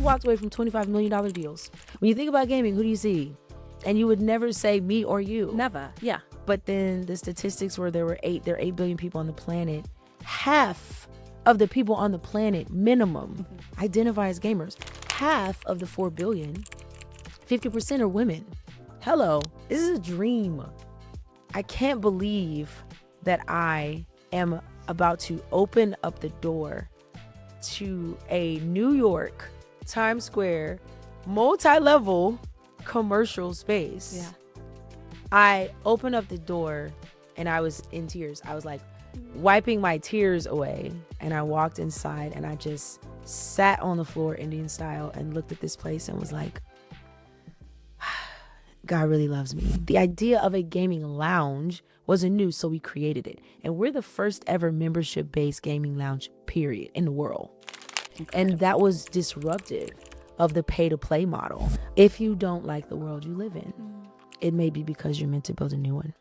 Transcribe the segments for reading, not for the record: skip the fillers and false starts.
walked away from $25 million deals. When you think about gaming, who do you see? And you would never say me or you. Never. Yeah. But then the statistics were there are 8 billion people on the planet. Half of the people on the planet, minimum, identify as gamers. Half of the 4 billion, 50% are women. Hello, this is a dream. I can't believe that I am about to open up the door to a New York Times Square multi-level commercial space. Yeah. I opened up the door and I was in tears. I was like wiping my tears away, and I walked inside and I just sat on the floor Indian style and looked at this place and was like, God really loves me. The idea of a gaming lounge wasn't new, so we created it. And we're the first ever membership-based gaming lounge, period, in the world. Incredible. And that was disruptive of the pay-to-play model. If you don't like the world you live in, it may be because you're meant to build a new one.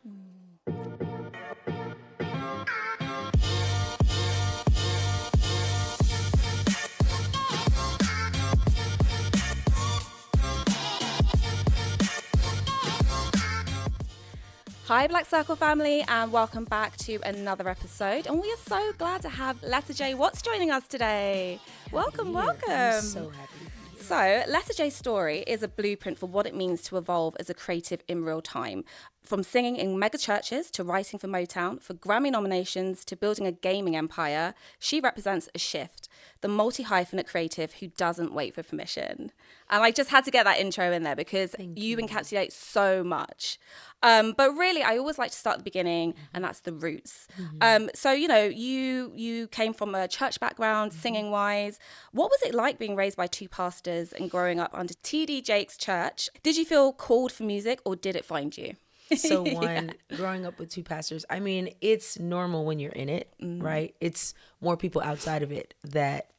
Hi Black Circle family, and welcome back to another episode. And we are so glad to have Letta J joining us today. Welcome. I'm so happy. So, Letta J's story is a blueprint for what it means to evolve as a creative in real time. From singing in mega churches to writing for Motown, for Grammy nominations to building a gaming empire, she represents a shift, the multi-hyphenate creative who doesn't wait for permission. And I just had to get that intro in there because you encapsulate so much. But really, I always like to start at the beginning, and that's the roots. So, you know, you came from a church background, singing-wise. What was it like being raised by 2 pastors and growing up under T.D. Jakes' church? Did you feel called for music, or did it find you? So growing up with 2 pastors, I mean, it's normal when you're in it, right? It's more people outside of it that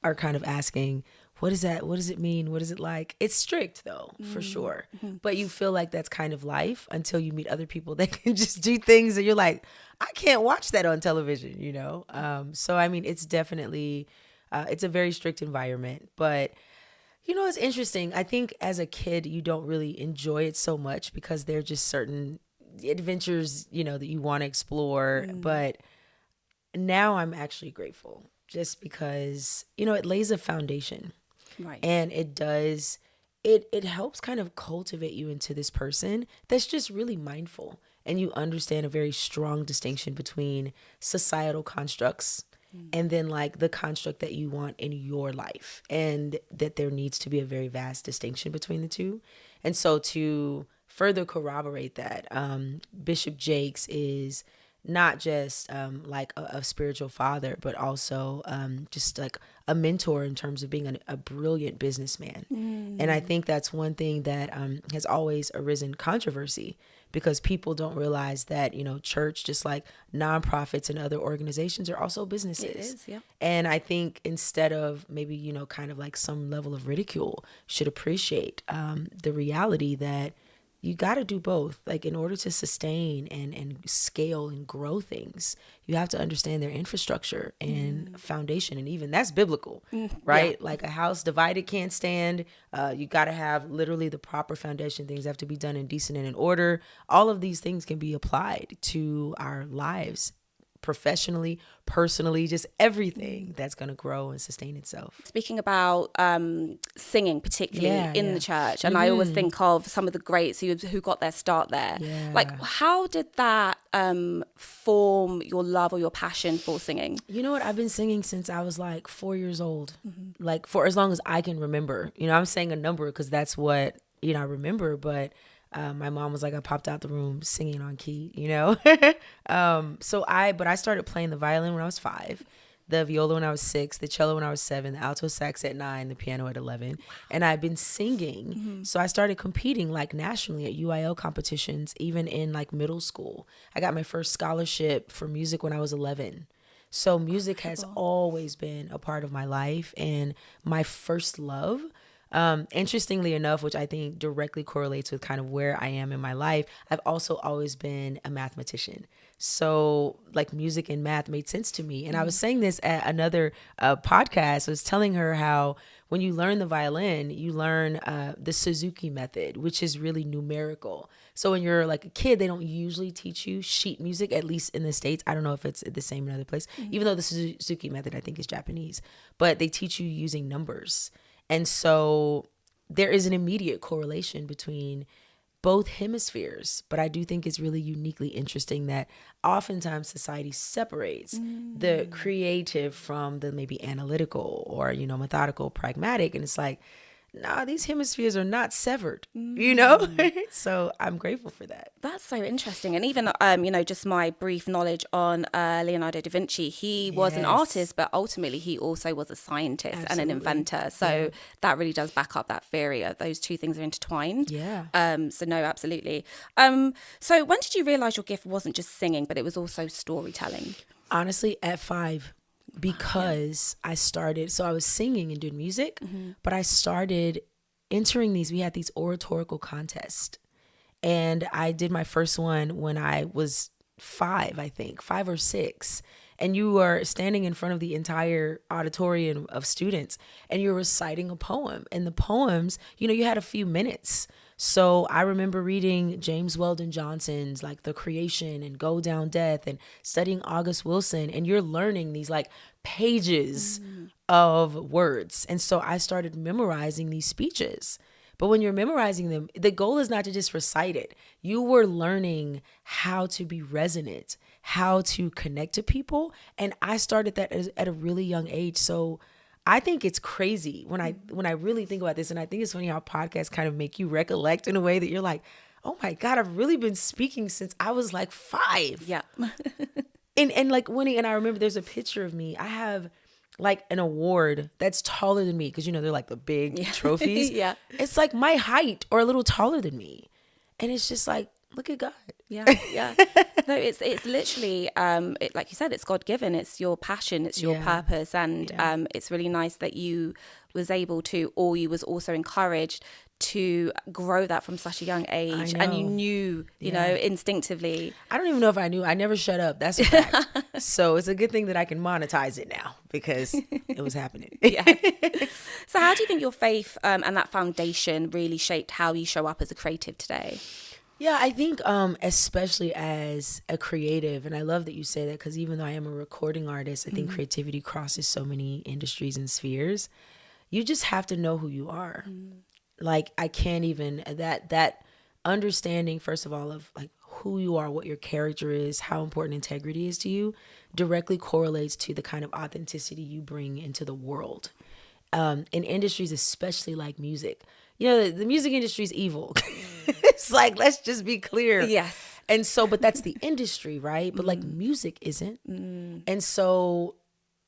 are kind of asking, what is that? What does it mean? What is it like? It's strict though, for sure. But you feel like that's kind of life until you meet other people that can just do things that you're like, I can't watch that on television, you know? So, I mean, it's definitely, it's a very strict environment, but you know, it's interesting. I think as a kid, you don't really enjoy it so much because there are just certain adventures, you know, that you want to explore. But now I'm actually grateful just because, you know, it lays a foundation. Right. And it does, it helps kind of cultivate you into this person that's just really mindful. And you understand a very strong distinction between societal constructs and then like the construct that you want in your life, and that there needs to be a very vast distinction between the two. And so to further corroborate that, Bishop Jakes is not just like a spiritual father, but also just like a mentor in terms of being a brilliant businessman. And I think that's one thing that has always arisen controversy, because people don't realize that, you know, church, just like nonprofits and other organizations, are also businesses. It is, yeah. And I think instead of maybe, you know, kind of like some level of ridicule, should appreciate the reality that you got to do both. Like, in order to sustain and scale and grow things, you have to understand their infrastructure and foundation. And even that's biblical, right? Yeah. Like a house divided can't stand. You got to have literally the proper foundation. Things have to be done in decent and in order. All of these things can be applied to our lives, professionally, personally, just everything that's going to grow and sustain itself. Speaking about singing, particularly in the church, and I always think of some of the greats who got their start there. Yeah. Like, how did that form your love or your passion for singing? You know what? I've been singing since I was like 4 years old, like for as long as I can remember. You know, I'm saying a number because that's what, you know, I remember, but my mom was like, I popped out the room singing on key, you know? But I started playing the violin when I was 5, the viola when I was 6, the cello when I was 7, the alto sax at 9, the piano at 11. And I've been singing. So I started competing like nationally at UIL competitions, even in like middle school. I got my first scholarship for music when I was 11. So music has always been a part of my life and my first love. Interestingly enough, which I think directly correlates with kind of where I am in my life, I've also always been a mathematician. So like music and math made sense to me. And I was saying this at another podcast. I was telling her how when you learn the violin, you learn the Suzuki method, which is really numerical. So when you're like a kid, they don't usually teach you sheet music, at least in the States. I don't know if it's the same in other places, even though the Suzuki method, I think, is Japanese. But they teach you using numbers. And so there is an immediate correlation between both hemispheres, but I do think it's really uniquely interesting that oftentimes society separates the creative from the maybe analytical or, methodical, pragmatic. And it's like, nah, these hemispheres are not severed, So I'm grateful for that. That's so interesting. And even, just my brief knowledge on Leonardo da Vinci, he was an artist, but ultimately he also was a scientist and an inventor. So that really does back up that theory of those two things are intertwined. Yeah. So no, absolutely. So when did you realize your gift wasn't just singing, but it was also storytelling? Honestly, at 5. Because I started, so I was singing and doing music, but I started entering we had these oratorical contests. And I did my first one when I was 5, I think, 5 or 6. And you are standing in front of the entire auditorium of students and you're reciting a poem. And the poems, you had a few minutes. So I remember reading James Weldon Johnson's like The Creation and Go Down Death and studying August Wilson, and you're learning these like pages of words. And so I started memorizing these speeches. But when you're memorizing them, the goal is not to just recite it. You were learning how to be resonant, how to connect to people. And I started that at a really young age. So I think it's crazy when I really think about this. And I think it's funny how podcasts kind of make you recollect in a way that you're like, oh my God, I've really been speaking since I was like 5. Yeah. and like winning. And I remember there's a picture of me. I have like an award that's taller than me because, they're like the big trophies. Yeah. It's like my height or a little taller than me. And it's just like, look at God. Yeah. No, it's literally, like you said, it's God-given. It's your passion. It's your purpose. And it's really nice that you was able to, or you was also encouraged to grow that from such a young age. And you knew, you know, instinctively. I don't even know if I knew. I never shut up. That's a fact. So it's a good thing that I can monetize it now because it was happening. So how do you think your faith and that foundation really shaped how you show up as a creative today? Yeah, I think especially as a creative, and I love that you say that because even though I am a recording artist, I think creativity crosses so many industries and spheres. You just have to know who you are. Like I can't even, that understanding, first of all, of like who you are, what your character is, how important integrity is to you, directly correlates to the kind of authenticity you bring into the world. In industries, especially like music, you know, the music industry is evil. It's like, let's just be clear. Yes. And so, but that's the industry, right? But like music isn't. And so,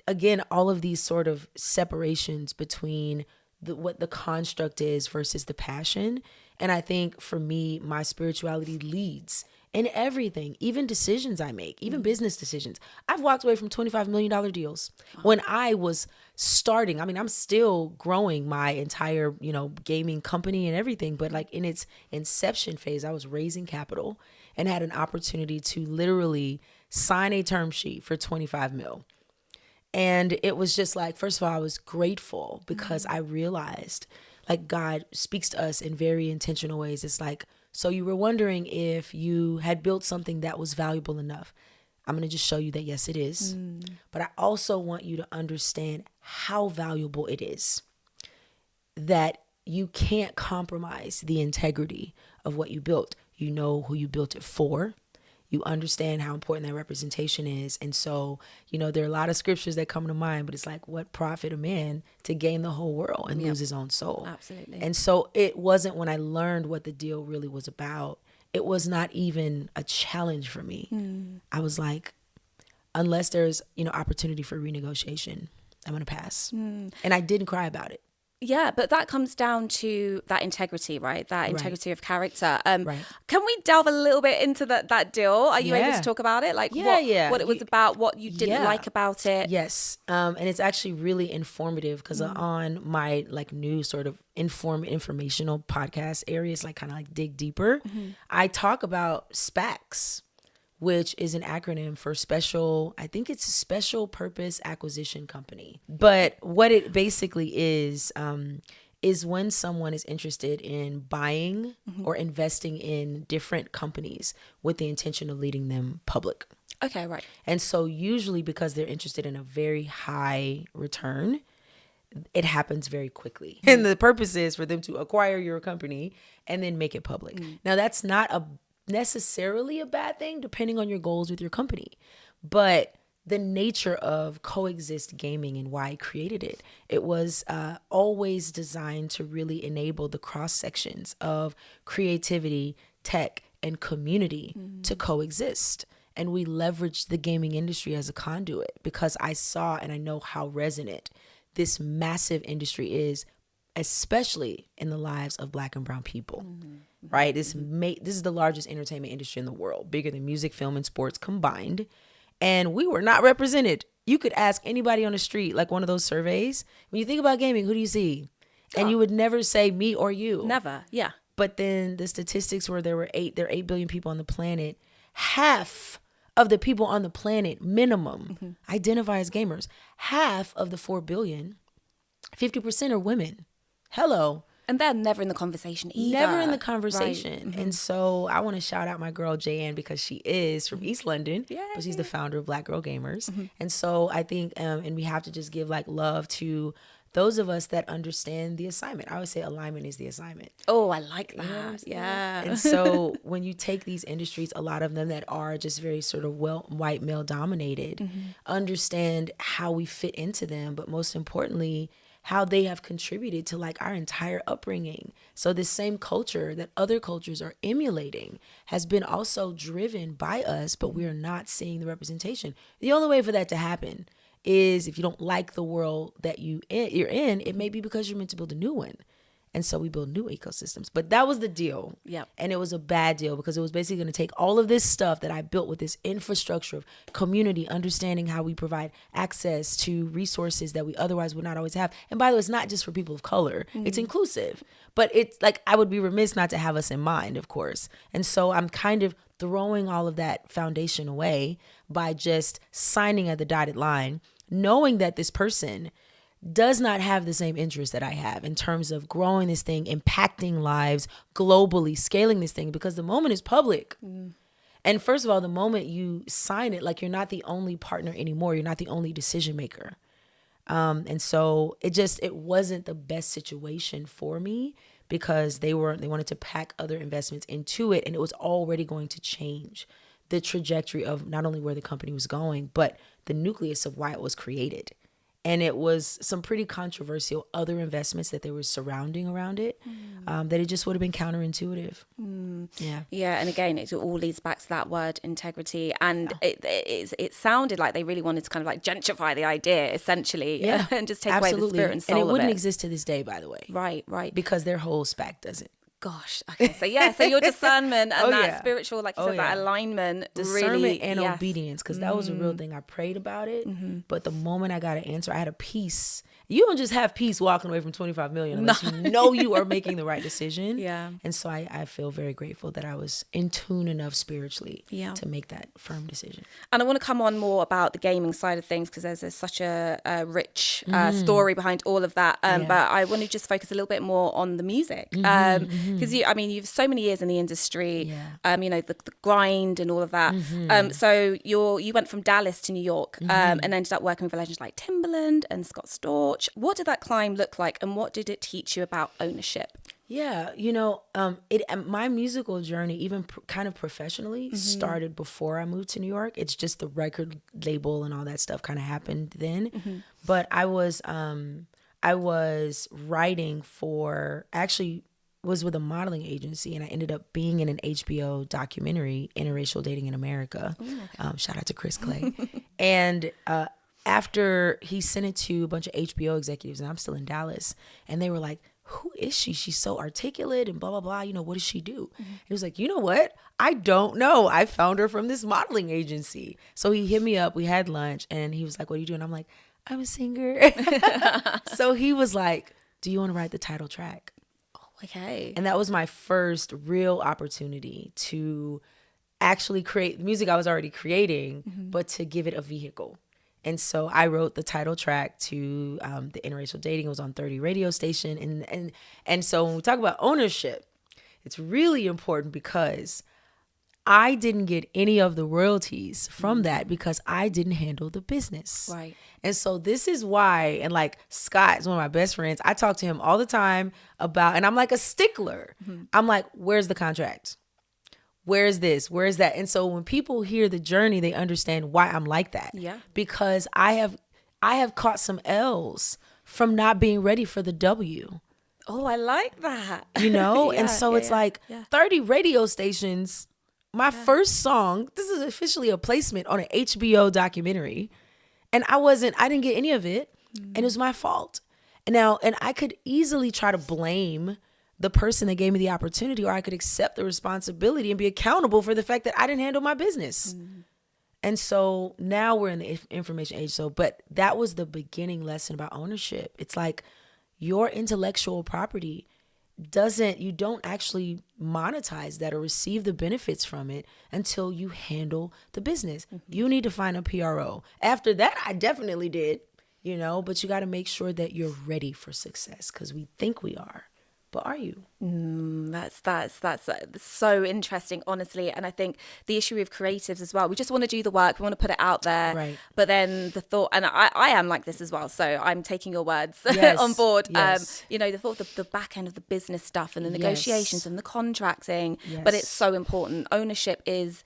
again, all of these sort of separations between what the construct is versus the passion. And I think for me, my spirituality leads in everything, even decisions I make, even business decisions. I've walked away from $25 million deals when I was starting. I mean, I'm still growing my entire, you know, gaming company and everything. But like in its inception phase, I was raising capital and had an opportunity to literally sign a term sheet for 25 mil. And it was just like, first of all, I was grateful because I realized like God speaks to us in very intentional ways. It's like, so you were wondering if you had built something that was valuable enough. I'm going to just show you that, yes, it is. But I also want you to understand how valuable it is, that you can't compromise the integrity of what you built. You know who you built it for. You understand how important that representation is. And so, you know, there are a lot of scriptures that come to mind, but it's like, what profit a man to gain the whole world and lose his own soul? Absolutely. And so it wasn't when I learned what the deal really was about, it was not even a challenge for me. I was like, unless there's, you know, opportunity for renegotiation, I'm going to pass. And I didn't cry about it. Yeah, but that comes down to that integrity, right? That integrity of character. Right. Can we delve a little bit into that deal? Are you able to talk about it? Like what it was about, what you didn't like about it? Yes. And it's actually really informative because on my like new sort of informational podcast areas, like kind of like dig deeper, I talk about SPACs, which is an acronym for I think it's Special Purpose Acquisition Company. But what it basically is when someone is interested in buying or investing in different companies with the intention of leading them public. Okay, right. And so usually because they're interested in a very high return, it happens very quickly. And the purpose is for them to acquire your company and then make it public. Now, that's not necessarily a bad thing, depending on your goals with your company. But the nature of Coexist Gaming and why I created it, it was always designed to really enable the cross sections of creativity, tech, and community to coexist. And we leveraged the gaming industry as a conduit because I saw and I know how resonant this massive industry is, especially in the lives of Black and brown people, right? This is the largest entertainment industry in the world, bigger than music, film, and sports combined. And we were not represented. You could ask anybody on the street, like one of those surveys, when you think about gaming, who do you see? And you would never say me or you. Never, yeah. But then the statistics were there are 8 billion people on the planet. Half of the people on the planet, minimum, identify as gamers. Half of the 4 billion, 50% are women. Hello. And they're never in the conversation either. Never in the conversation. Right. And so I want to shout out my girl, J.N., because she is from East London, but she's the founder of Black Girl Gamers. And so I think, and we have to just give like love to those of us that understand the assignment. I always say alignment is the assignment. Oh, I like that. Yeah. And so when you take these industries, a lot of them that are just very sort of white male dominated, understand how we fit into them, but most importantly, how they have contributed to like our entire upbringing. So this same culture that other cultures are emulating has been also driven by us, but we are not seeing the representation. The only way for that to happen is if you don't like the world that you're in, it may be because you're meant to build a new one. And so we build new ecosystems. But that was the deal. Yeah. And it was a bad deal because it was basically going to take all of this stuff that I built with this infrastructure of community, understanding how we provide access to resources that we otherwise would not always have. And by the way, it's not just for people of color. It's inclusive. But it's like I would be remiss not to have us in mind, of course. And so I'm kind of throwing all of that foundation away by just signing at the dotted line, knowing that this person does not have the same interest that I have in terms of growing this thing, impacting lives globally, scaling this thing, because the moment is public. And first of all, the moment you sign it, like you're not the only partner anymore. You're not the only decision maker. And so it wasn't the best situation for me because they wanted to pack other investments into it, and it was already going to change the trajectory of not only where the company was going, but the nucleus of why it was created. And it was some pretty controversial other investments that they were surrounding around it, that it just would have been counterintuitive. Yeah. Yeah. And again, it all leads back to that word integrity. And it sounded like they really wanted to kind of like gentrify the idea, essentially, and just take away the spirit and soul of it. And it wouldn't exist to this day, by the way. Right. Because their whole SPAC doesn't. Gosh. Okay. So your discernment and spiritual, like you said, that alignment, discernment really, and obedience, because that was a real thing. I prayed about it, but the moment I got an answer, I had a peace. You don't just have peace walking away from 25 million unless you know you are making the right decision. Yeah. And so I feel very grateful that I was in tune enough spiritually to make that firm decision. And I want to come on more about the gaming side of things because there's such a rich story behind all of that. But I want to just focus a little bit more on the music. Because you've so many years in the industry, the grind and all of that. So you went from Dallas to New York and ended up working with legends like Timbaland and Scott Storch. What did that climb look like, and what did it teach you about ownership? Yeah, my musical journey, even kind of professionally, started before I moved to New York. It's just the record label and all that stuff kind of happened then. But I was writing was with a modeling agency, and I ended up being in an HBO documentary, Interracial Dating in America. Shout out to Chris Clay. And after he sent it to a bunch of HBO executives, and I'm still in Dallas, and they were like, who is she? She's so articulate and blah, blah, blah. What does she do? He was like, you know what? I don't know. I found her from this modeling agency. So he hit me up. We had lunch, and he was like, what are you doing? I'm like, I'm a singer. So he was like, do you want to write the title track? Okay. And that was my first real opportunity to actually create the music I was already creating, but to give it a vehicle. And so I wrote the title track to the Interracial Dating. It was on 30 radio station. And so when we talk about ownership, it's really important because I didn't get any of the royalties from that because I didn't handle the business. Right. And so this is why, and like Scott is one of my best friends. I talk to him all the time about, and I'm like a stickler. I'm like, where's the contract? Where is this? Where is that? And so when people hear the journey, they understand why I'm like that. Yeah. Because I have caught some L's from not being ready for the W. Oh, I like that. You know? And so it's like 30 radio stations. My first song, this is officially a placement on an HBO documentary. And I didn't get any of it. And it was my fault. And I could easily try to blame the person that gave me the opportunity, or I could accept the responsibility and be accountable for the fact that I didn't handle my business. And so now we're in the information age. But that was the beginning lesson about ownership. It's like your intellectual property you don't actually monetize that or receive the benefits from it until you handle the business. You need to find a PRO. After that, I definitely did, but you got to make sure that you're ready for success because we think we are. But are you? That's so interesting, honestly. And I think the issue with creatives as well, we just want to do the work, we want to put it out there. Right. But then the thought, and I am like this as well, so I'm taking your words on board. Yes. The thought of the back end of the business stuff and the negotiations and the contracting, but it's so important. Ownership is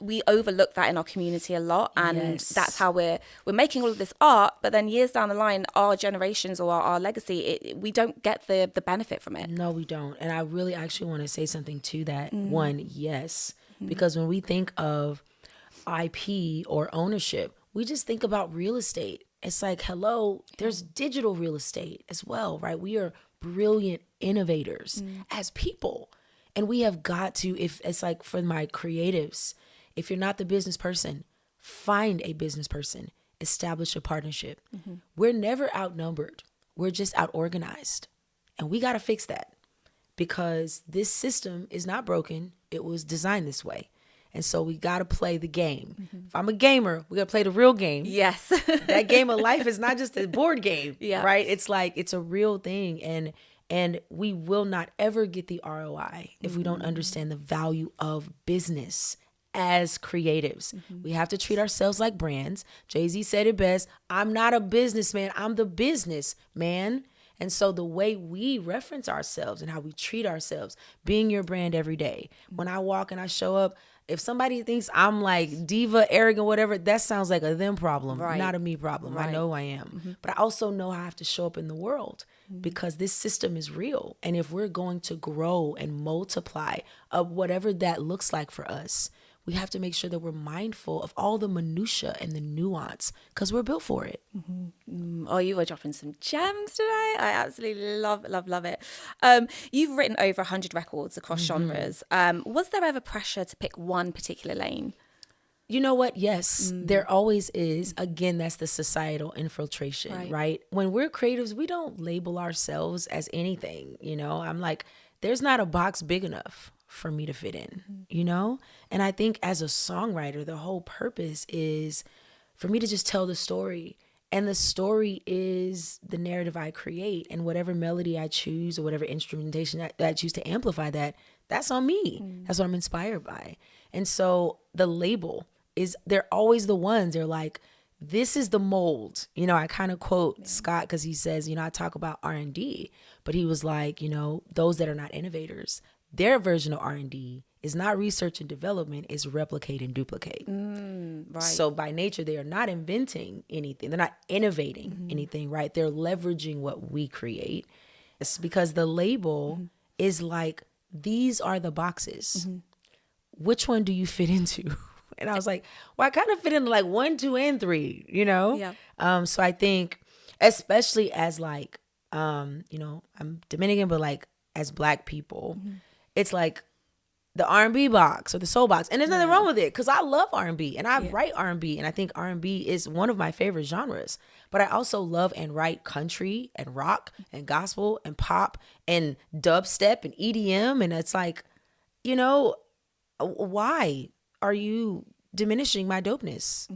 we overlook that in our community a lot, and that's how we're making all of this art, but then years down the line, our generations or our legacy, we don't get the benefit from it. No, we don't. And I really actually want to say something to that. One, yes, because when we think of IP or ownership, we just think about real estate. It's like, hello, there's digital real estate as well, right? We are brilliant innovators as people. And we have got to, if it's like for my creatives, if you're not the business person, find a business person, establish a partnership. We're never outnumbered. We're just out organized. And we got to fix that because this system is not broken. It was designed this way. And so we got to play the game. If I'm a gamer, we got to play the real game. Yes. That game of life is not just a board game, Yeah. right? It's like, it's a real thing. And we will not ever get the ROI if we don't understand the value of business as creatives. We have to treat ourselves like brands. Jay-Z said it best. I'm not a businessman. I'm the business man. And so the way we reference ourselves and how we treat ourselves, being your brand every day. When I walk and I show up, if somebody thinks I'm like diva, arrogant, whatever, that sounds like a them problem, not a me problem. Right. I know I am. But I also know how I have to show up in the world because this system is real. And if we're going to grow and multiply of whatever that looks like for us, we have to make sure that we're mindful of all the minutia and the nuance because we're built for it. Oh, you are dropping some gems today. I absolutely love it. You've written over 100 records across genres. Was there ever pressure to pick one particular lane? You know what? Yes, there always is. Again, that's the societal infiltration, right? When we're creatives, we don't label ourselves as anything. I'm like, there's not a box big enough for me to fit in, And I think as a songwriter, the whole purpose is for me to just tell the story. And the story is the narrative I create, and whatever melody I choose or whatever instrumentation that I choose to amplify that's on me. That's what I'm inspired by. And so the label they're always the ones, they're like, this is the mold. I kind of quote Scott because he says, I talk about R&D, but he was like, those that are not innovators, their version of R&D is not research and development, it's replicate and duplicate. Right. So by nature, they are not inventing anything. They're not innovating anything, right? They're leveraging what we create. It's because the label is like, these are the boxes. Which one do you fit into? And I was like, well, I kind of fit into like 1, 2, and 3, Yeah. So I think, especially as like, I'm Dominican, but like as Black people, it's like the R&B box or the soul box. And there's nothing wrong with it because I love R&B and I write R&B. And I think R&B is one of my favorite genres. But I also love and write country and rock and gospel and pop and dubstep and EDM. And it's like, why are you diminishing my dopeness?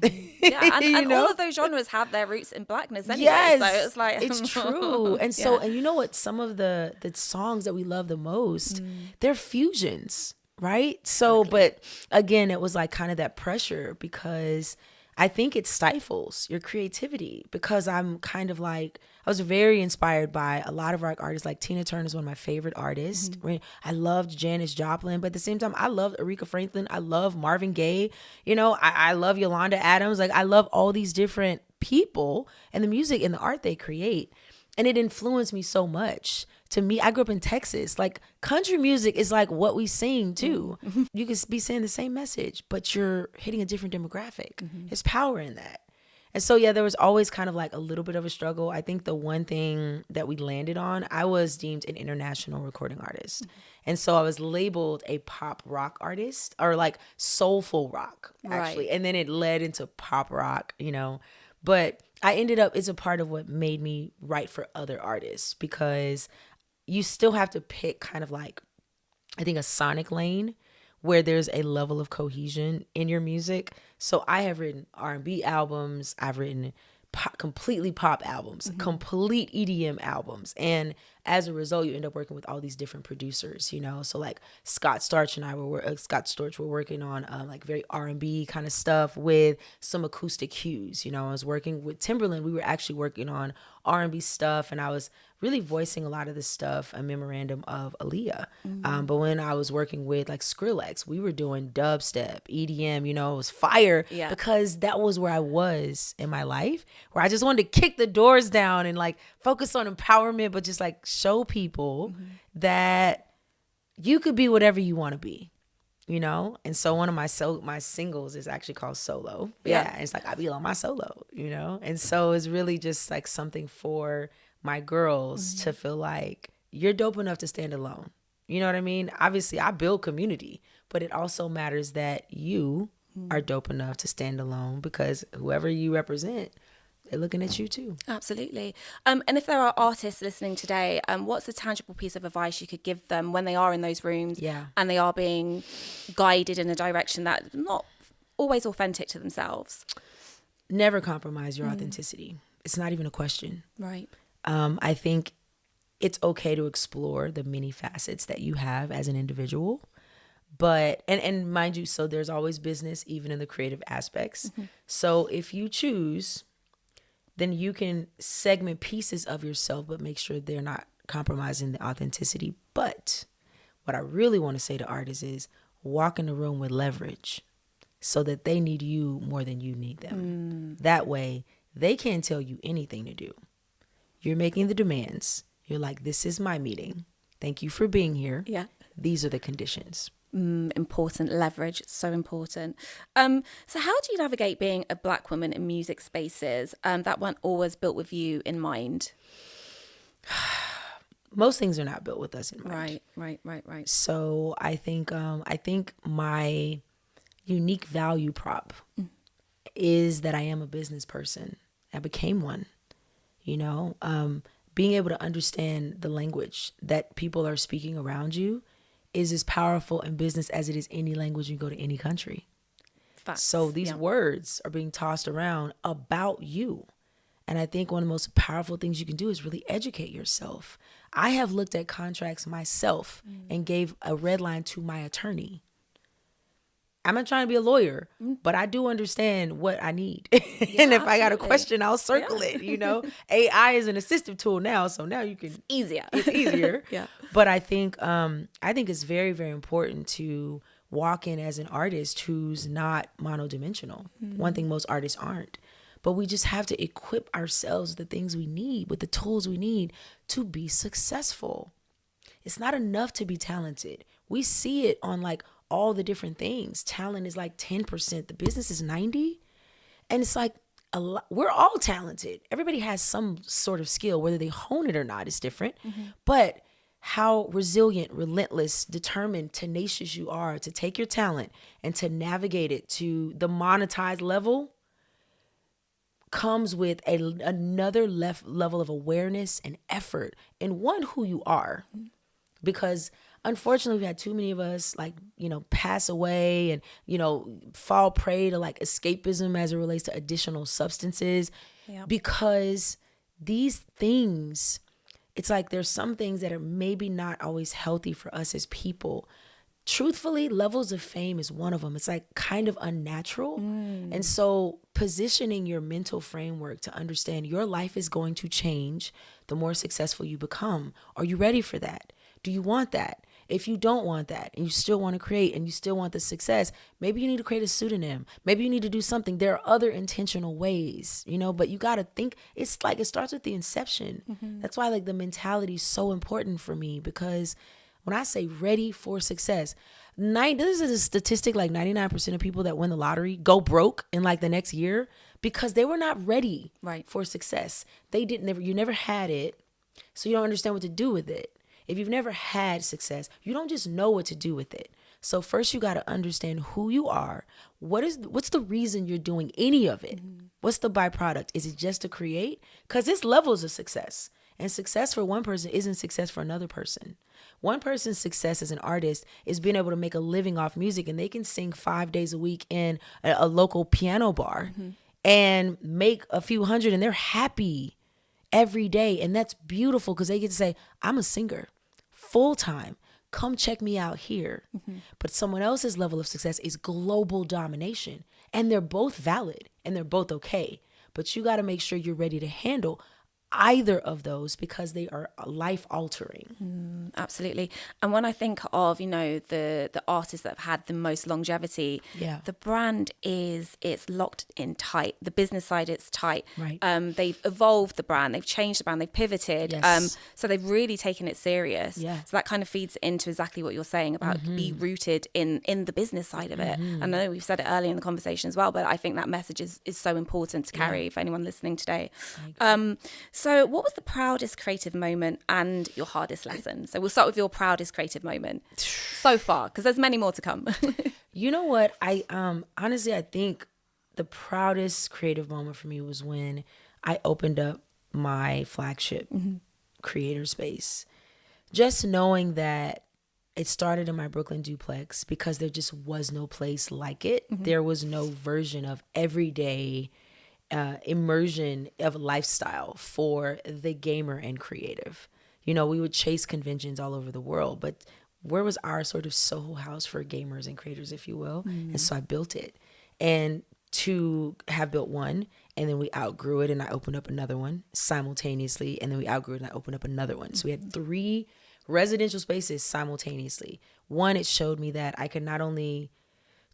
Yeah, and, You and know? all of those genres have their roots in blackness anyway. Yes, So it's like it's true. And so, yeah. and you know what? Some of the songs that we love the most, they're fusions, right? So, but again, it was like kind of that pressure because I think it stifles your creativity because I'm kind of like, I was very inspired by a lot of rock artists. Like Tina Turner is one of my favorite artists. Right? I loved Janis Joplin, but at the same time, I loved Aretha Franklin. I love Marvin Gaye. You know, I love Yolanda Adams. Like I love all these different people and the music and the art they create. And it influenced me so much. To me, I grew up in Texas. Like country music is like what we sing too. You could be saying the same message, but you're hitting a different demographic. There's power in that. And so, yeah, there was always kind of like a little bit of a struggle. I think the one thing that we landed on, I was deemed an international recording artist. And so I was labeled a pop rock artist or like soulful rock, actually. Right. And then it led into pop rock, you know. But I ended up, it's a part of what made me write for other artists because you still have to pick kind of like, I think, a sonic lane where there's a level of cohesion in your music. So I have written R&B albums. I've written completely pop albums, complete EDM albums. And as a result, you end up working with all these different producers, you know? So like Scott Storch and I were working on like very R&B kind of stuff with some acoustic cues. You know, I was working with Timberland. We were actually working on R&B stuff, and I was really voicing a lot of this stuff, a memorandum of Aaliyah. But when I was working with like Skrillex, we were doing dubstep, EDM, you know, it was fire because that was where I was in my life, where I just wanted to kick the doors down and like focus on empowerment, but just like show people that you could be whatever you want to be. You know, and so one of my singles is actually called Solo. Yeah, it's like I be on my solo, you know, and so it's really just like something for my girls to feel like you're dope enough to stand alone. You know what I mean? Obviously, I build community, but it also matters that you are dope enough to stand alone because whoever you represent, they're looking at you too. Absolutely. And if there are artists listening today, what's a tangible piece of advice you could give them when they are in those rooms and they are being guided in a direction that's not always authentic to themselves? Never compromise your authenticity. It's not even a question. Right. I think it's okay to explore the many facets that you have as an individual. But, and mind you, so there's always business, even in the creative aspects. So if you choose, then you can segment pieces of yourself, but make sure they're not compromising the authenticity. But what I really want to say to artists is walk in the room with leverage so that they need you more than you need them. That way, they can't tell you anything to do. You're making the demands. You're like, this is my meeting. Thank you for being here. Yeah. These are the conditions. Important leverage, so important. So how do you navigate being a Black woman in music spaces that weren't always built with you in mind? Most things are not built with us in mind. Right. So I think my unique value prop is that I am a business person. I became one. You know, being able to understand the language that people are speaking around you is as powerful in business as it is any language you go to any country. Facts. So these words are being tossed around about you. And I think one of the most powerful things you can do is really educate yourself. I have looked at contracts myself and gave a red line to my attorney. I'm not trying to be a lawyer, but I do understand what I need. And if I got a question, I'll circle it, you know. AI is an assistive tool now, so now you can... It's easier. But I think it's very, very important to walk in as an artist who's not monodimensional. One thing most artists aren't. But we just have to equip ourselves with the things we need, with the tools we need to be successful. It's not enough to be talented. We see it on like all the different things. Talent is like 10%. The business is 90%. And it's like we're all talented. Everybody has some sort of skill, whether they hone it or not is different. But how resilient, relentless, determined, tenacious you are to take your talent and to navigate it to the monetized level comes with another level of awareness and effort in who you are. Because unfortunately, we've had too many of us like, pass away and, fall prey to like escapism as it relates to additional substances. Yeah. Because these things, it's like there's some things that are maybe not always healthy for us as people. Truthfully, levels of fame is one of them. It's like kind of unnatural. And so positioning your mental framework to understand your life is going to change the more successful you become. Are you ready for that? Do you want that? If you don't want that and you still want to create and you still want the success, maybe you need to create a pseudonym. Maybe you need to do something. There are other intentional ways, but you got to think. It's like it starts with the inception. That's why like the mentality is so important for me, because when I say ready for success, this is a statistic, like 99% of people that win the lottery go broke in like the next year because they were not ready for success. You never had it, so you don't understand what to do with it. If you've never had success, you don't just know what to do with it. So first you got to understand who you are. What's the reason you're doing any of it? What's the byproduct? Is it just to create? Because it's levels of success. And success for one person isn't success for another person. One person's success as an artist is being able to make a living off music, and they can sing 5 days a week in a local piano bar and make a few hundred, and they're happy every day. And that's beautiful because they get to say, I'm a singer full time. Come check me out here. But someone else's level of success is global domination, and they're both valid and they're both okay. But you got to make sure you're ready to handle either of those because they are life altering. Absolutely. And when I think of, the artists that have had the most longevity, the brand it's locked in tight. The business side, it's tight. Right. They've evolved the brand, they've changed the brand, they've pivoted. Yes. So they've really taken it serious. Yeah. So that kind of feeds into exactly what you're saying about be rooted in the business side of it. And I know we've said it earlier in the conversation as well, but I think that message is so important to carry for anyone listening today. So what was the proudest creative moment and your hardest lesson? So we'll start with your proudest creative moment so far, because there's many more to come. You know what? I honestly, I think the proudest creative moment for me was when I opened up my flagship creator space. Just knowing that it started in my Brooklyn duplex because there just was no place like it. There was no version of everyday immersion of lifestyle for the gamer and creative. We would chase conventions all over the world, but where was our sort of Soho house for gamers and creators, if you will? And so I built it. And to have built one, and then we outgrew it, and I opened up another one simultaneously, and then we outgrew it, and I opened up another one. So we had 3 residential spaces simultaneously. One, it showed me that I could not only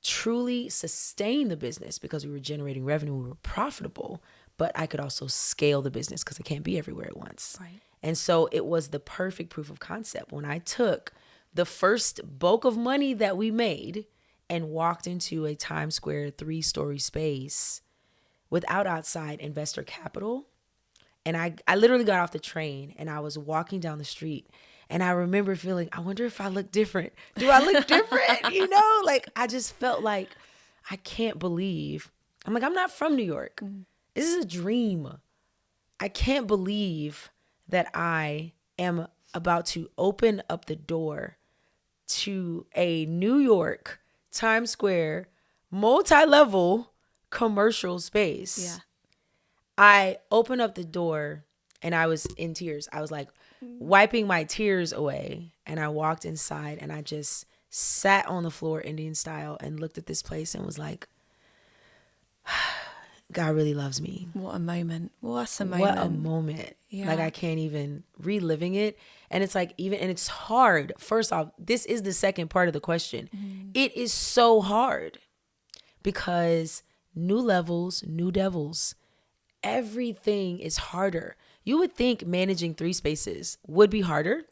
truly sustain the business because we were generating revenue, we were profitable, but I could also scale the business because I can't be everywhere at once. Right. And so it was the perfect proof of concept when I took the first bulk of money that we made and walked into a Times Square 3-story space without outside investor capital. And I literally got off the train and I was walking down the street. And I remember feeling, I wonder if I look different. Do I look different? Like I just felt like I can't believe. I'm not from New York. This is a dream. I can't believe that I am about to open up the door to a New York Times Square multi-level commercial space. Yeah. I opened up the door and I was in tears. I was like wiping my tears away, and I walked inside and I just sat on the floor Indian style and looked at this place and was like, God really loves me. What a moment. What a moment. What a moment. Yeah. Like I can't even reliving it. And it's like and it's hard. First off, this is the second part of the question. It is so hard because new levels, new devils, everything is harder. You would think managing 3 spaces would be harder,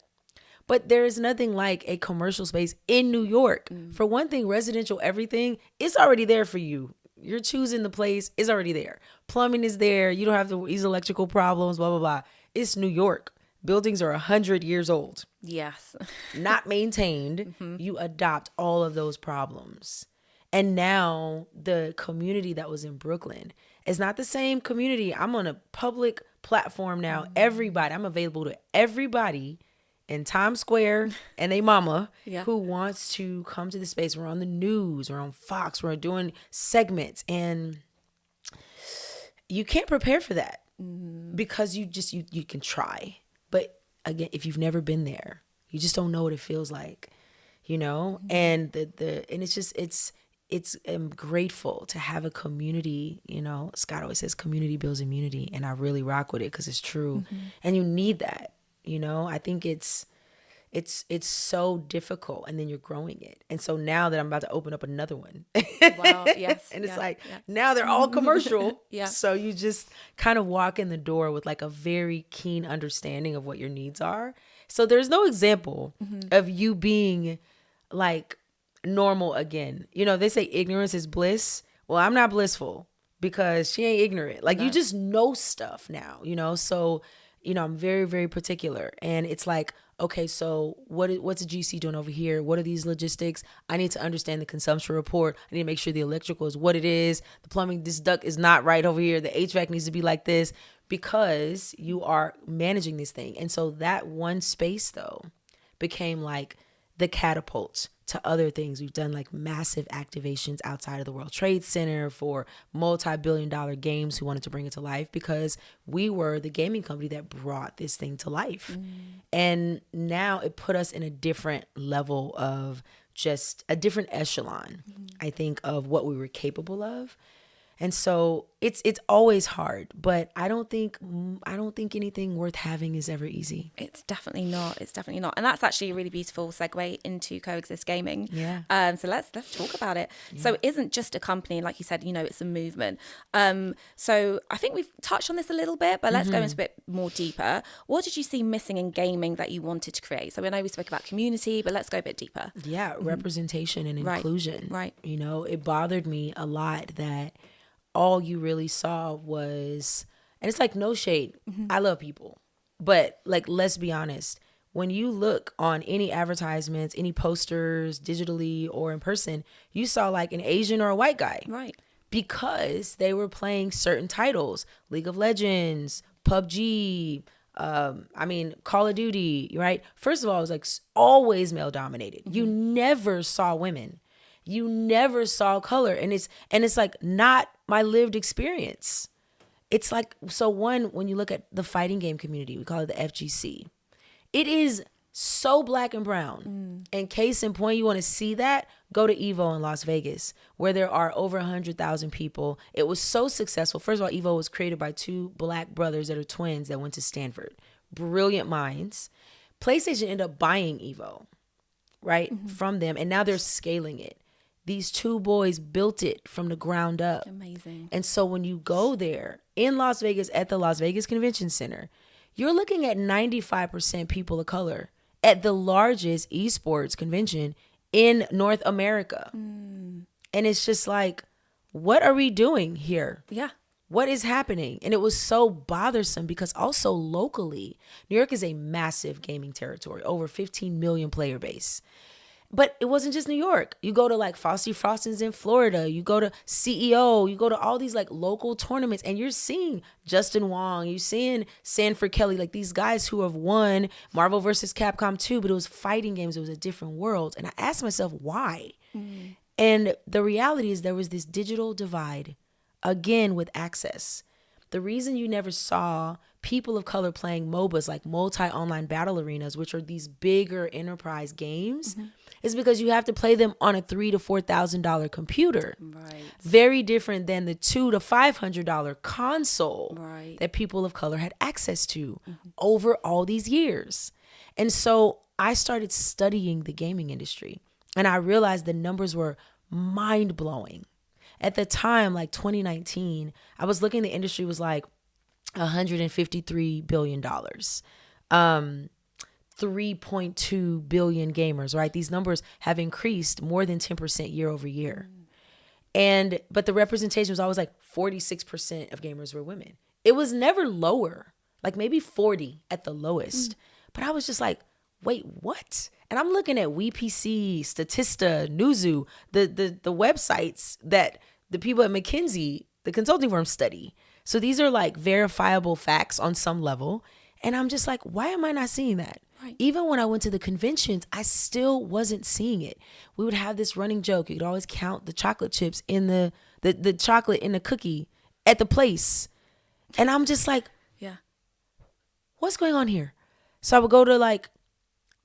but there is nothing like a commercial space in New York. For one thing, residential everything is already there for you. You're choosing the place, it's already there. Plumbing is there. You don't have these electrical problems, blah, blah, blah. It's New York. Buildings are 100 years old. Yes. Not maintained. You adopt all of those problems. And now the community that was in Brooklyn is not the same community. I'm on a public platform now. Everybody, I'm available to everybody in Times Square and a mama Yeah. who wants to come to the space. We're on the news, we're on Fox, we're doing segments, and you can't prepare for that because you can try. But again, if you've never been there, you just don't know what it feels like, and and I'm grateful to have a community. Scott always says community builds immunity, and I really rock with it because it's true. And you need that. I think it's so difficult, and then you're growing it. And so now that I'm about to open up another one, wow, yes, and it's now they're all commercial. Yeah. So you just kind of walk in the door with like a very keen understanding of what your needs are. So there's no example of you being like normal again. They say ignorance is bliss. Well, I'm not blissful because she ain't ignorant. Like, you just know stuff now, so I'm very, very particular. And it's like, okay, so what's the GC doing over here? What are these logistics? I need to understand the consumption report. I need to make sure the electrical is what it is. The plumbing, this duct is not right over here. The HVAC needs to be like this, because you are managing this thing. And so that one space, though, became like the catapult to other things. We've done like massive activations outside of the World Trade Center for multi-billion-dollar games who wanted to bring it to life, because we were the gaming company that brought this thing to life. And now it put us in a different level of just a different echelon, I think, of what we were capable of. And so it's always hard, but I don't think anything worth having is ever easy. It's definitely not. And that's actually a really beautiful segue into Coexist Gaming. Yeah. So let's talk about it. Yeah. So it isn't just a company, like you said, it's a movement. So I think we've touched on this a little bit, but let's go into a bit more deeper. What did you see missing in gaming that you wanted to create? So I know we spoke about community, but let's go a bit deeper. Yeah, representation and inclusion. Right. It bothered me a lot that all you really saw was, and it's like, no shade, I love people, but like, let's be honest, when you look on any advertisements, any posters, digitally or in person, you saw like an Asian or a white guy, right? Because they were playing certain titles, League of Legends, PUBG, Call of Duty, right? First of all, it was like always male dominated. You never saw women. You never saw color. And it's like not my lived experience. It's like, so when you look at the fighting game community, we call it the FGC. It is so black and brown. And case in point, you want to see that, go to Evo in Las Vegas, where there are over 100,000 people. It was so successful. First of all, Evo was created by two black brothers that are twins that went to Stanford. Brilliant minds. PlayStation ended up buying Evo, right, from them. And now they're scaling it. These two boys built it from the ground up. Amazing. And so when you go there in Las Vegas at the Las Vegas Convention Center, you're looking at 95% people of color at the largest esports convention in North America. And it's just like, what are we doing here? Yeah. What is happening? And it was so bothersome because also locally, New York is a massive gaming territory, over 15 million player base. But it wasn't just New York. You go to like Frosty Frostings in Florida. You go to CEO. You go to all these like local tournaments, and you're seeing Justin Wong. You're seeing Sanford Kelly, like these guys who have won Marvel vs. Capcom 2, but it was fighting games. It was a different world. And I asked myself, why? And the reality is there was this digital divide, again, with access. The reason you never saw people of color playing MOBAs, like multi-online battle arenas, which are these bigger enterprise games, is because you have to play them on a $3,000 to $4,000 computer. Right. Very different than the $200 to $500 console that people of color had access to over all these years. And so I started studying the gaming industry, and I realized the numbers were mind-blowing. At the time, like 2019, I was looking, the industry was like $153 billion. 3.2 billion gamers, right? These numbers have increased more than 10% year over year. But the representation was always like 46% of gamers were women. It was never lower, like maybe 40 at the lowest. But I was just like, wait, what? And I'm looking at WePC, Statista, Newzoo, the websites that the people at McKinsey, the consulting firm, study. So these are like verifiable facts on some level. And I'm just like, why am I not seeing that? Right. Even when I went to the conventions, I still wasn't seeing it. We would have this running joke. You could always count the chocolate chips in the chocolate in the cookie at the place. And I'm just like, yeah, what's going on here? So I would go to like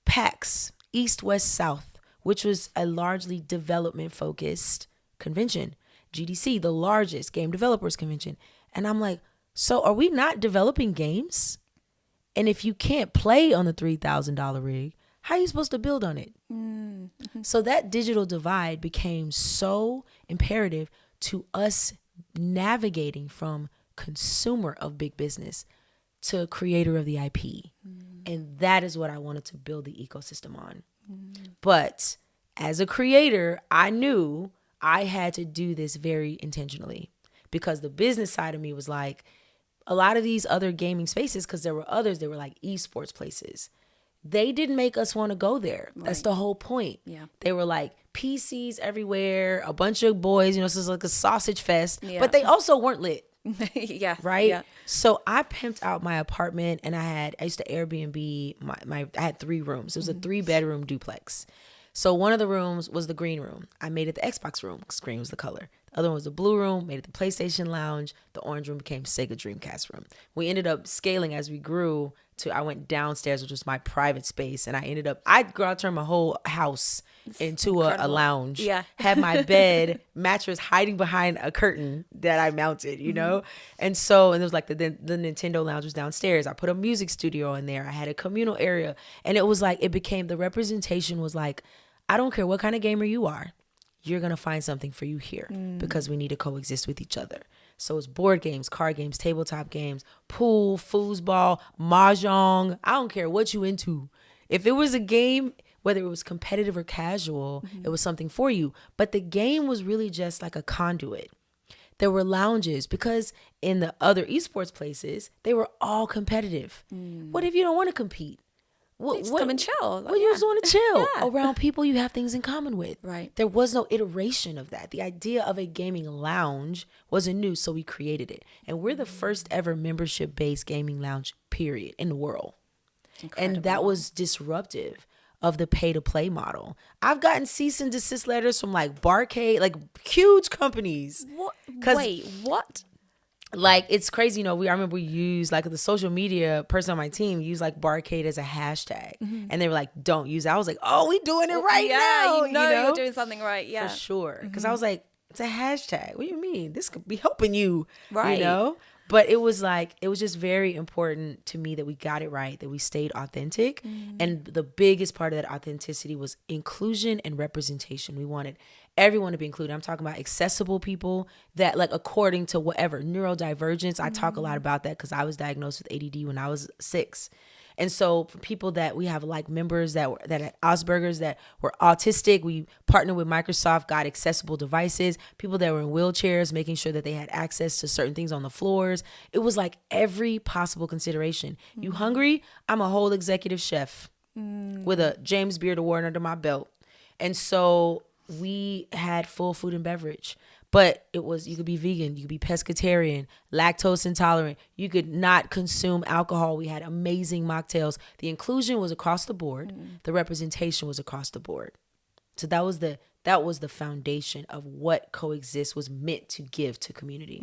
PAX, East, West, South, which was a largely development focused convention. GDC, the largest game developers convention. And I'm like, so are we not developing games? And if you can't play on the $3,000 rig, how are you supposed to build on it? Mm-hmm. So that digital divide became so imperative to us navigating from consumer of big business to creator of the IP. And that is what I wanted to build the ecosystem on. But as a creator, I knew I had to do this very intentionally, because the business side of me was like, a lot of these other gaming spaces, because there were others, they were like esports places. They didn't make us want to go there. Right. That's the whole point. Yeah. They were like PCs everywhere, a bunch of boys, so it's like a sausage fest, but they also weren't lit. Yes. Right. Yeah. So I pimped out my apartment, and I used to Airbnb I had 3 rooms. It was a 3-bedroom duplex. So one of the rooms was the green room. I made it the Xbox room because green was the color. The other one was the blue room, made it the PlayStation lounge. The orange room became Sega Dreamcast room. We ended up scaling as we grew I went downstairs, which was my private space. And I turned my whole house into a lounge. Yeah. Had my bed mattress hiding behind a curtain that I mounted, And there was like the Nintendo lounge was downstairs. I put a music studio in there. I had a communal area. And it was like, the representation was like, I don't care what kind of gamer you are, you're going to find something for you here because we need to coexist with each other. So it's board games, card games, tabletop games, pool, foosball, mahjong. I don't care what you into. If it was a game, whether it was competitive or casual, it was something for you. But the game was really just like a conduit. There were lounges because in the other esports places, they were all competitive. What if you don't want to compete? Just come and chill. Like, you just want to chill around people you have things in common with. Right. There was no iteration of that. The idea of a gaming lounge wasn't new, so we created it. And we're the first ever membership-based gaming lounge, period, in the world. Incredible. And that was disruptive of the pay-to-play model. I've gotten cease and desist letters from like Barcade, like huge companies. What? Wait, what? Like, it's crazy, I remember we used, like, the social media person on my team used, like, Barcade as a hashtag. And they were like, don't use it. I was like, oh, we doing it right now. You're doing something right, yeah. For sure. Because I was like, it's a hashtag. What do you mean? This could be helping you, right. But it was just very important to me that we got it right, that we stayed authentic. And the biggest part of that authenticity was inclusion and representation. We wanted everyone to be included. I'm talking about accessible people that, like, according to whatever, neurodivergence. I talk a lot about that because I was diagnosed with ADD when I was 6. And so for people that we have, like, members that had Asperger's, that were autistic, we partnered with Microsoft, got accessible devices, people that were in wheelchairs, making sure that they had access to certain things on the floors. It was like every possible consideration. You hungry? I'm a whole executive chef with a James Beard Award under my belt. And so we had full food and beverage. But it was, you could be vegan, you could be pescatarian, lactose intolerant. You could not consume alcohol. We had amazing mocktails. The inclusion was across the board. The representation was across the board. So that was the foundation of what Coexist was meant to give to community.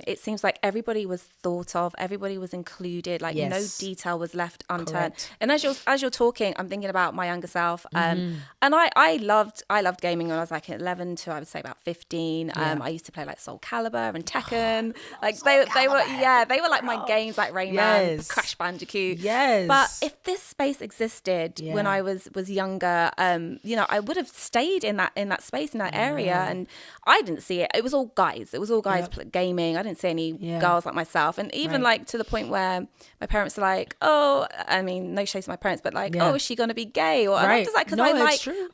It seems like everybody was thought of, everybody was included, like no detail was left unturned. Correct. And as you're talking, I'm thinking about my younger self. And I loved gaming when I was like 11 to, I would say, about 15. I used to play like Soul Calibur and Tekken. Like they were like my games, like Rayman, Crash Bandicoot. Yes. But if this space existed when I was younger, I would have stayed in that space, in that area. And I didn't see it. It was all guys. Gaming. I didn't see any girls like myself. And even like to the point where my parents are like, oh, I mean, no shade to my parents, but like, oh, is she going to be gay? Or and I'm just like, because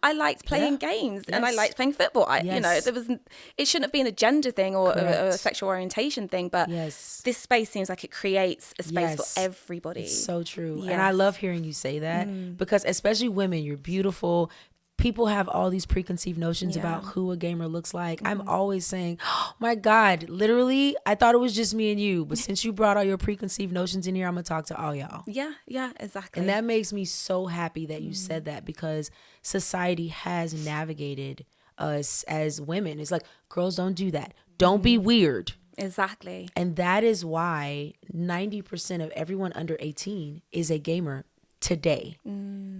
I liked playing games and I liked playing football. It shouldn't have been a gender thing or a sexual orientation thing, but this space seems like it creates a space for everybody. It's so true. And I love hearing you say that because especially women, you're beautiful. people have all these preconceived notions about who a gamer looks like. I'm always saying, oh my God, literally, I thought it was just me and you. But since you brought all your preconceived notions in here, I'm going to talk to all y'all. Yeah, exactly. And that makes me so happy that you said that, because society has navigated us as women. It's like, girls, don't do that. Don't be weird. Exactly. And that is why 90% of everyone under 18 is a gamer today,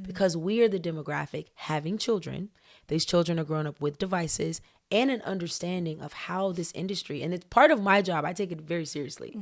because we are the demographic having children. These children are growing up with devices and an understanding of how this industry, and it's part of my job, I take it very seriously,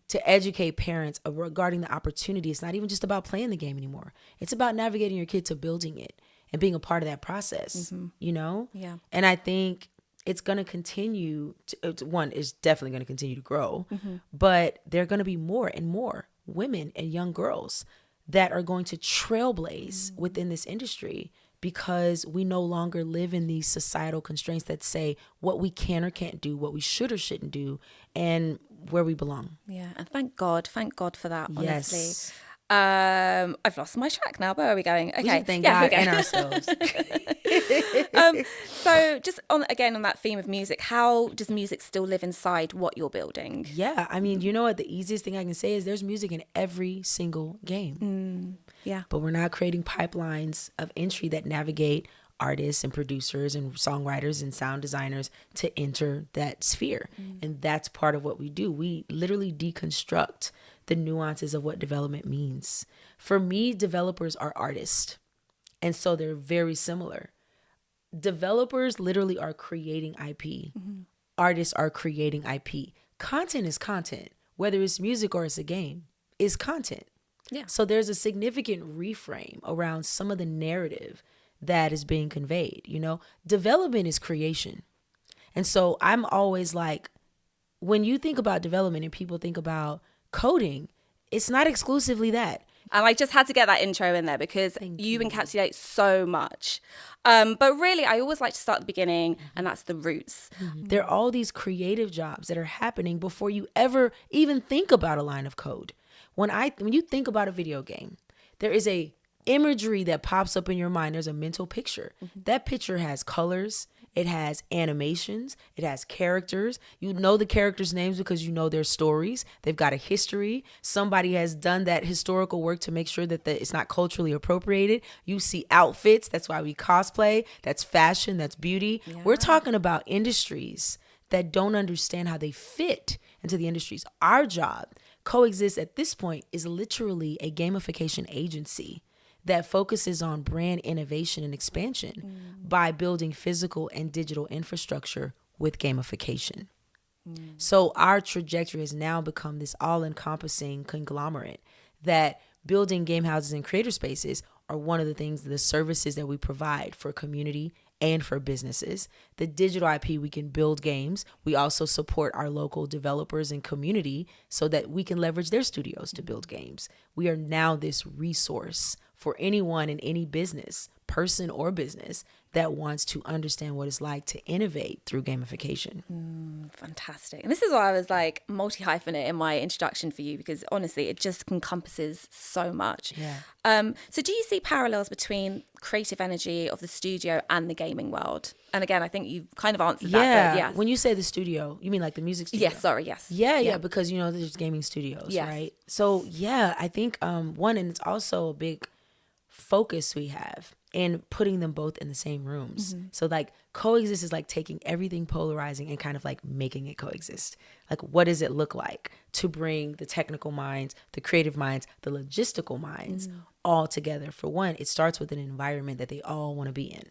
to educate parents regarding the opportunity. It's not even just about playing the game anymore. It's about navigating your kid to building it and being a part of that process, you know? Yeah. And I think it's going to continue to, one, is definitely going to continue to grow, but there are going to be more and more women and young girls that are going to trailblaze within this industry, because we no longer live in these societal constraints that say what we can or can't do, what we should or shouldn't do, and where we belong. Yeah, and thank God for that, honestly. Yes. I've lost my track now. Where are we going? Okay. We should thank God and ourselves. So just on that theme of music, how does music still live inside what you're building? Yeah, I mean, you know what? The easiest thing I can say is there's music in every single game. Yeah. But we're not creating pipelines of entry that navigate artists and producers and songwriters and sound designers to enter that sphere. And that's part of what we do. We literally deconstruct the nuances of what development means. For me, developers are artists. And so they're very similar. Developers literally are creating IP. Artists are creating IP. Content is content. Whether it's music or it's a game, is content. Yeah. So there's a significant reframe around some of the narrative that is being conveyed. You know, development is creation. And so I'm always like, when you think about development and people think about coding, it's not exclusively that. And I just had to get that intro in there because you encapsulate so much. But really, I always like to start at the beginning, and that's the roots. There are all these creative jobs that are happening before you ever even think about a line of code. When you think about a video game, there is a imagery that pops up in your mind. There's a mental picture. That picture has colors. It has animations. It has characters. You know the characters' names because you know their stories. They've got a history. Somebody has done that historical work to make sure that it's not culturally appropriated. You see outfits. That's why we cosplay. That's fashion. That's beauty. Yeah. We're talking about industries that don't understand how they fit into the industries. Our job, Coexist at this point, is literally a gamification agency that focuses on brand innovation and expansion by building physical and digital infrastructure with gamification. So our trajectory has now become this all-encompassing conglomerate that building game houses and creator spaces are one of the services that we provide for community and for businesses. The digital IP, we can build games. We also support our local developers and community so that we can leverage their studios to build games. We are now this resource for anyone in any business, person or business, that wants to understand what it's like to innovate through gamification. Fantastic. And this is why I was like multi-hyphenate in my introduction for you, because honestly, it just encompasses so much. Yeah. So do you see parallels between creative energy of the studio and the gaming world? And again, I think you kind of answered that. But yes. When you say the studio, you mean like the music studio? Yes, sorry, yes. Yeah, because, there's gaming studios, right? So, I think, one, and it's also a big focus we have in putting them both in the same rooms. So like Coexist is like taking everything polarizing and kind of like making it coexist. Like, what does it look like to bring the technical minds, the creative minds, the logistical minds all together? For one, it starts with an environment that they all want to be in.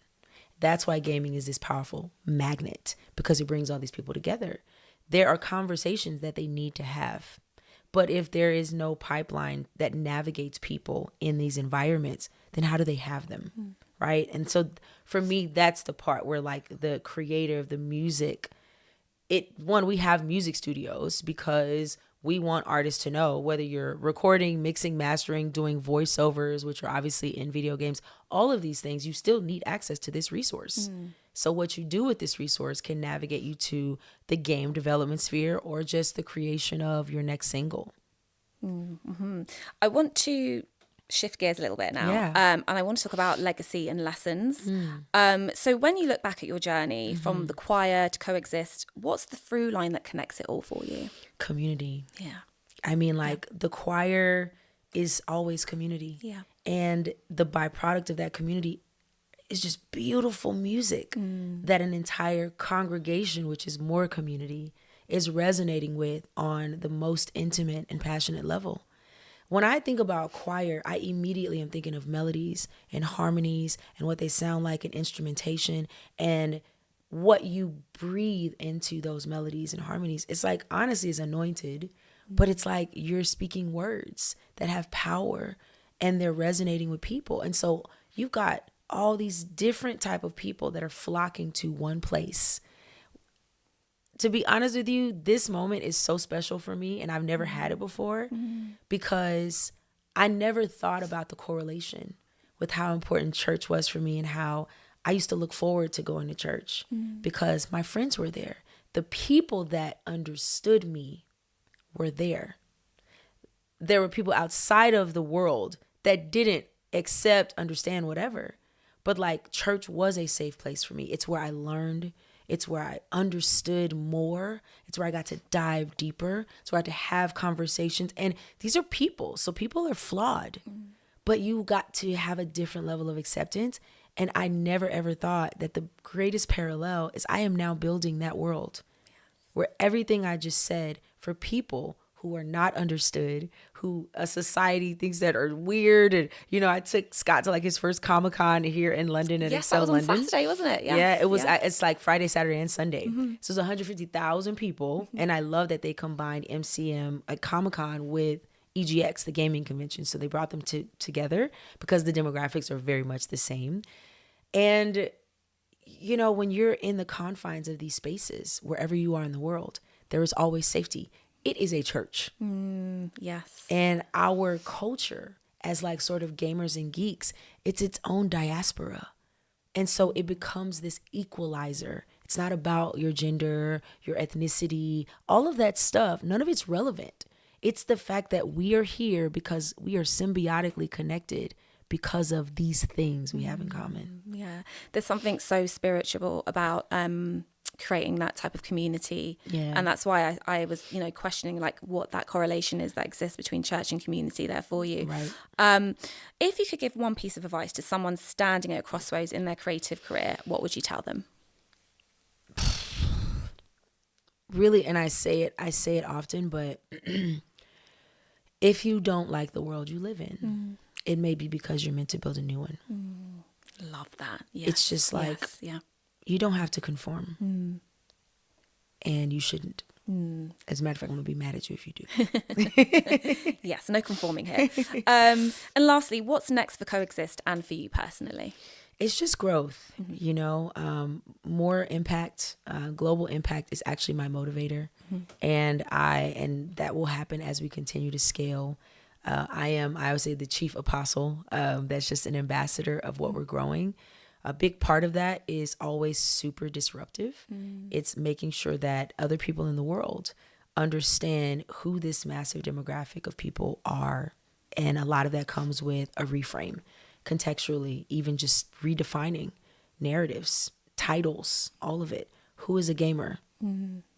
That's why gaming is this powerful magnet, because it brings all these people together. There are conversations that they need to have. But if there is no pipeline that navigates people in these environments, then how do they have them, right? And so for me, that's the part where like the creator of the music, we have music studios because we want artists to know whether you're recording, mixing, mastering, doing voiceovers, which are obviously in video games, all of these things, you still need access to this resource. So what you do with this resource can navigate you to the game development sphere or just the creation of your next single. I want to shift gears a little bit now. Yeah. And I want to talk about legacy and lessons. So when you look back at your journey from the choir to Coexist, what's the through line that connects it all for you? Community. Yeah. I mean, like the choir is always community. Yeah. And the byproduct of that community is just beautiful music that an entire congregation, which is more community, is resonating with on the most intimate and passionate level. When I think about choir, I immediately am thinking of melodies and harmonies and what they sound like in instrumentation and what you breathe into those melodies and harmonies. It's like, honestly, it's anointed, but it's like you're speaking words that have power and they're resonating with people. And so you've got all these different type of people that are flocking to one place. To be honest with you, this moment is so special for me, and I've never had it before because I never thought about the correlation with how important church was for me and how I used to look forward to going to church because my friends were there. The people that understood me were there. There were people outside of the world that didn't accept, understand, whatever. But like church was a safe place for me. It's where I learned. It's where I understood more. It's where I got to dive deeper. It's where I had to have conversations. And these are people. So people are flawed. But you got to have a different level of acceptance. And I never, ever thought that the greatest parallel is I am now building that world where everything I just said for people who are not understood, who a society thinks that are weird. And, you know, I took Scott to like his first Comic-Con here in London at Excel that was London. on Saturday, wasn't it? Yes. Yeah, it was. It's like Friday, Saturday, and Sunday. So it's 150,000 people. And I love that they combined MCM, like Comic-Con, with EGX, the gaming convention. So they brought them together because the demographics are very much the same. And, you know, when you're in the confines of these spaces, wherever you are in the world, there is always safety. It is a church. Yes. And our culture as like sort of gamers and geeks, it's its own diaspora. And so it becomes this equalizer. It's not about your gender, your ethnicity, all of that stuff. None of it's relevant. It's the fact that we are here because we are symbiotically connected because of these things we have in common. Yeah. There's something so spiritual about creating that type of community. Yeah. And that's why I was, you know, questioning like what that correlation is that exists between church and community there for you. Right. If you could give one piece of advice to someone standing at a crossroads in their creative career, what would you tell them? Really, and I say it often, but if you don't like the world you live in, it may be because you're meant to build a new one. Love that. Yes. It's just like, you don't have to conform. And you shouldn't. As a matter of fact, I'm going to be mad at you if you do. Yes, no conforming here. And lastly, what's next for Coexist and for you personally? It's just growth, you know, more impact, global impact is actually my motivator. And that will happen as we continue to scale. I would say the chief apostle. That's just an ambassador of what we're growing. A big part of that is always super disruptive. It's making sure that other people in the world understand who this massive demographic of people are. And a lot of that comes with a reframe, contextually, even just redefining narratives, titles, all of it. Who is a gamer?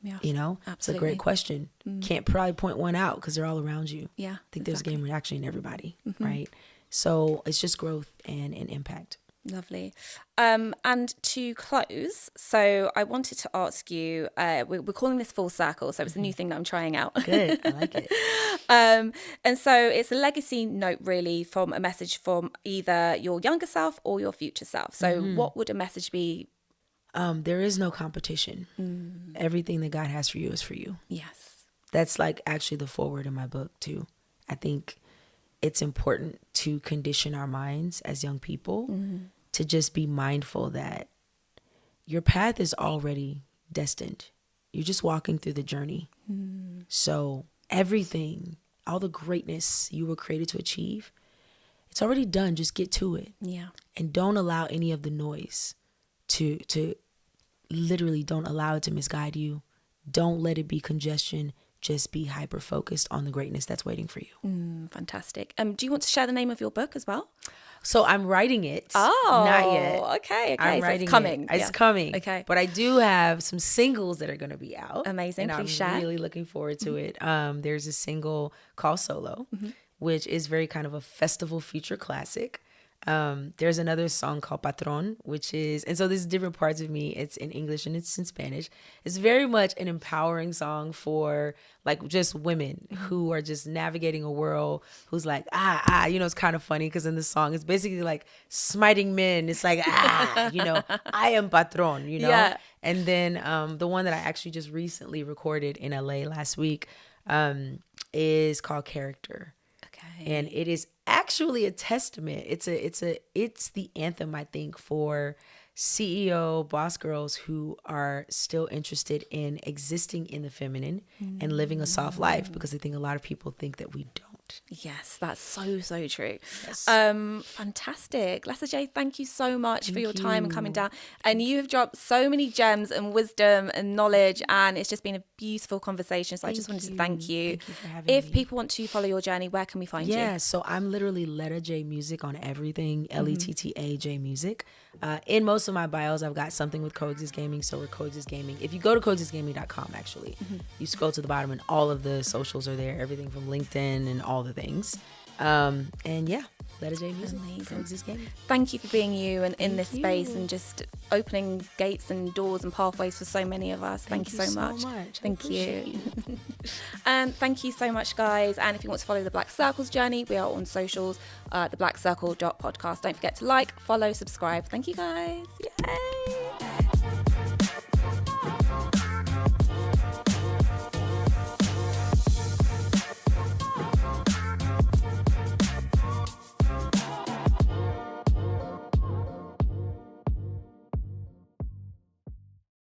Yeah, you know, absolutely. It's a great question. Can't probably point one out because they're all around you. Yeah, I think there's a gamer actually in everybody, right? So it's just growth and impact. Lovely. And to close, so I wanted to ask you, we're calling this Full Circle, so it's a new thing that I'm trying out. Good, I like it. And so it's a legacy note really from a message from either your younger self or your future self. So what would a message be? There is no competition. Everything that God has for you is for you. Yes. That's like actually the foreword in my book too. I think it's important to condition our minds as young people to just be mindful that your path is already destined. You're just walking through the journey. So everything, all the greatness you were created to achieve, it's already done. Just get to it. Yeah. And don't allow any of the noise to literally, don't allow it to misguide you. Don't let it be congestion. just be hyper focused on the greatness that's waiting for you. Fantastic. Do you want to share the name of your book as well? So I'm writing it. Oh, not yet. Okay. I'm so writing it's coming. It's coming. Okay. But I do have some singles that are going to be out. Amazing. And Please I'm share. really looking forward to it. There's a single called Solo, which is very kind of a festival future classic. There's another song called Patron, which is, and so there's different parts of me. It's in English and it's in Spanish. It's very much an empowering song for like just women who are just navigating a world who's like, it's kind of funny because in the song, it's basically like smiting men. It's like, I am patron, Yeah. And then the one that I actually just recently recorded in LA last week is called Character. And it is actually a testament. It's the anthem, I think, for CEO boss girls who are still interested in existing in the feminine and living a soft life, because I think a lot of people think that we don't. Yes, that's so true. Yes. Fantastic. Letta J, thank you so much for your time and coming down. And you have dropped so many gems and wisdom and knowledge, and it's just been a beautiful conversation. So I just wanted to thank you. Thank you for having me. If people want to follow your journey, where can we find you? Yeah, so I'm literally Letta J Music on everything, Letta J Music. In most of my bios, I've got something with Coexist Gaming, so we're Coexist Gaming. If you go to coexistgaming.com, actually, you scroll to the bottom and all of the socials are there, everything from LinkedIn and all the things. And yeah, Letta J Music, Amazing. Coexist Gaming. Thank you for being you and in this space and just opening gates and doors and pathways for so many of us. Thank you so much. Thank you. And thank you so much, guys. And if you want to follow the Black Circle's journey, we are on socials, theblackcircle.podcast. Don't forget to like, follow, subscribe. Thank you, guys. Yay!